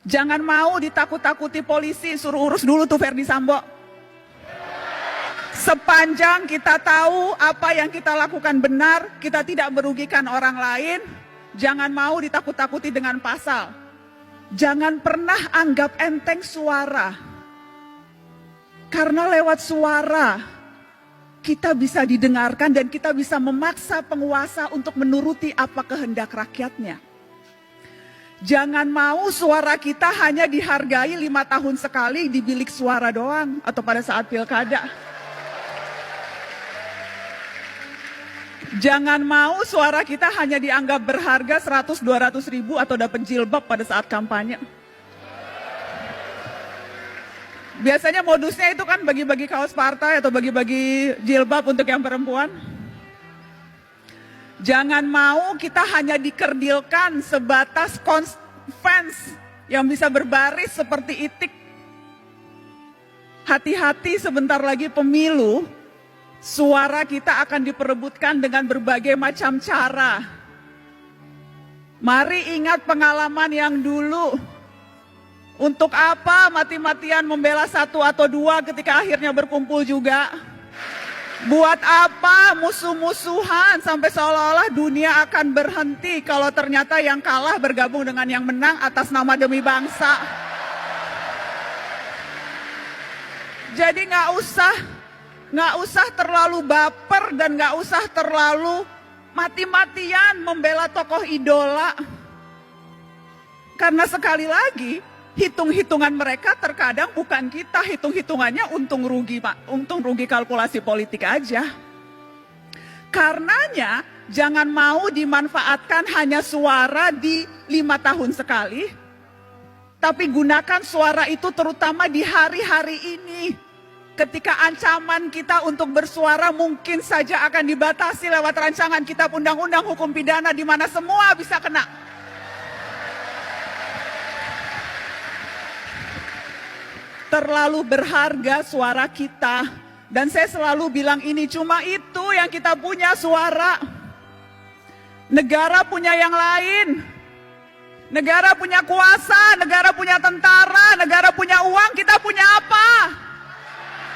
Jangan mau ditakut-takuti polisi, suruh urus dulu tuh Verdi Sambo. Sepanjang kita tahu apa yang kita lakukan benar, kita tidak merugikan orang lain, jangan mau ditakut-takuti dengan pasal. Jangan pernah anggap enteng suara. Karena lewat suara, kita bisa didengarkan dan kita bisa memaksa penguasa untuk menuruti apa kehendak rakyatnya. Jangan mau suara kita hanya dihargai 5 tahun sekali di bilik suara doang atau pada saat pilkada. Jangan mau suara kita hanya dianggap berharga 100-200 ribu atau dapat jilbab pada saat kampanye. Biasanya modusnya itu kan bagi-bagi kaos partai atau bagi-bagi jilbab untuk yang perempuan. Jangan mau kita hanya dikerdilkan sebatas fans yang bisa berbaris seperti itik. Hati-hati, sebentar lagi pemilu, suara kita akan diperebutkan dengan berbagai macam cara. Mari ingat pengalaman yang dulu. Untuk apa mati-matian membela 1 atau 2 ketika akhirnya berkumpul juga? Buat apa musuh-musuhan sampai seolah-olah dunia akan berhenti kalau ternyata yang kalah bergabung dengan yang menang atas nama demi bangsa? Jadi nggak usah terlalu baper dan nggak usah terlalu mati-matian membela tokoh idola. Karena sekali lagi, hitung-hitungan mereka terkadang bukan kita, hitung-hitungannya untung rugi kalkulasi politik aja. Karenanya jangan mau dimanfaatkan hanya suara di 5 tahun sekali, tapi gunakan suara itu terutama di hari-hari ini. Ketika ancaman kita untuk bersuara mungkin saja akan dibatasi lewat rancangan kitab undang-undang hukum pidana di mana semua bisa kena. Terlalu berharga suara kita. Dan saya selalu bilang ini, cuma itu yang kita punya, suara. Negara punya yang lain. Negara punya kuasa, negara punya tentara, negara punya uang, kita punya apa?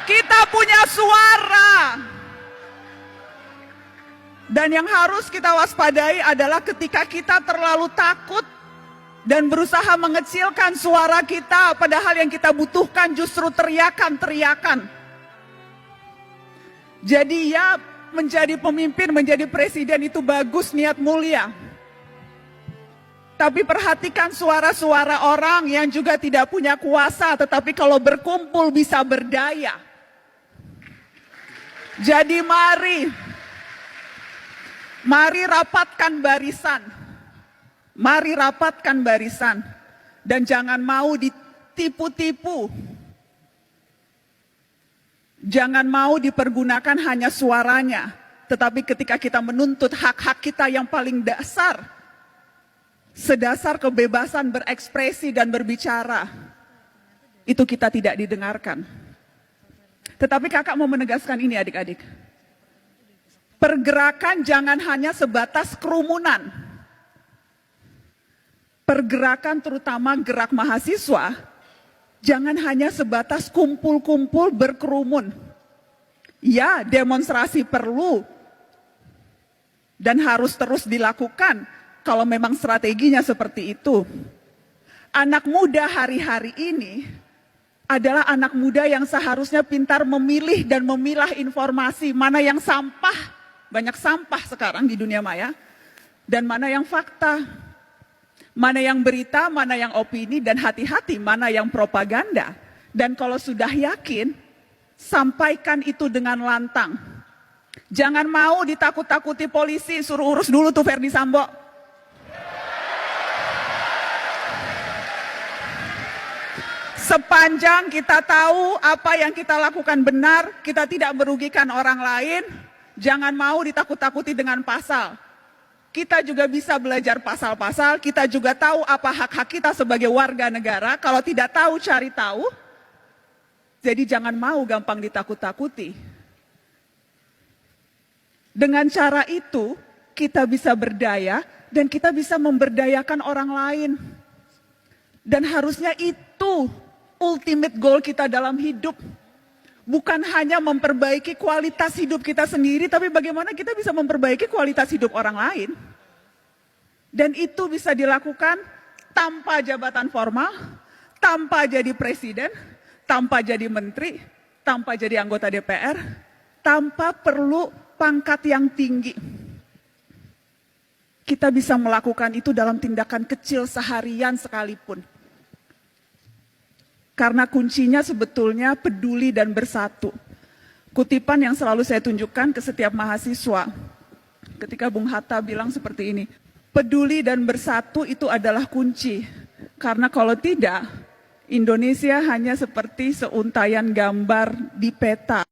Kita punya suara. Dan yang harus kita waspadai adalah ketika kita terlalu takut dan berusaha mengecilkan suara kita, padahal yang kita butuhkan justru teriakan-teriakan. Jadi ya, menjadi pemimpin, menjadi presiden itu bagus, niat mulia. Tapi perhatikan suara-suara orang yang juga tidak punya kuasa, tetapi kalau berkumpul bisa berdaya. Jadi mari rapatkan barisan. Mari rapatkan barisan dan jangan mau ditipu-tipu. Jangan mau dipergunakan hanya suaranya, tetapi ketika kita menuntut hak-hak kita yang paling dasar, sedasar kebebasan berekspresi dan berbicara, itu kita tidak didengarkan. Tetapi kakak mau menegaskan ini adik-adik. Pergerakan jangan hanya sebatas kerumunan. Pergerakan terutama gerak mahasiswa, jangan hanya sebatas kumpul-kumpul berkerumun. Ya, demonstrasi perlu dan harus terus dilakukan kalau memang strateginya seperti itu. Anak muda hari-hari ini adalah anak muda yang seharusnya pintar memilih dan memilah informasi, mana yang sampah, banyak sampah sekarang di dunia maya, dan mana yang fakta. Mana yang berita, mana yang opini, dan hati-hati mana yang propaganda. Dan kalau sudah yakin, sampaikan itu dengan lantang. Jangan mau ditakut-takuti polisi, suruh urus dulu tuh Verdi Sambo. Sepanjang kita tahu apa yang kita lakukan benar, kita tidak merugikan orang lain, jangan mau ditakut-takuti dengan pasal. Kita juga bisa belajar pasal-pasal, kita juga tahu apa hak-hak kita sebagai warga negara. Kalau tidak tahu, cari tahu. Jadi jangan mau gampang ditakut-takuti. Dengan cara itu, kita bisa berdaya dan kita bisa memberdayakan orang lain. Dan harusnya itu ultimate goal kita dalam hidup. Bukan hanya memperbaiki kualitas hidup kita sendiri, tapi bagaimana kita bisa memperbaiki kualitas hidup orang lain. Dan itu bisa dilakukan tanpa jabatan formal, tanpa jadi presiden, tanpa jadi menteri, tanpa jadi anggota DPR, tanpa perlu pangkat yang tinggi. Kita bisa melakukan itu dalam tindakan kecil seharian sekalipun. Karena kuncinya sebetulnya peduli dan bersatu. Kutipan yang selalu saya tunjukkan ke setiap mahasiswa ketika Bung Hatta bilang seperti ini, peduli dan bersatu itu adalah kunci. Karena kalau tidak, Indonesia hanya seperti seuntaian gambar di peta.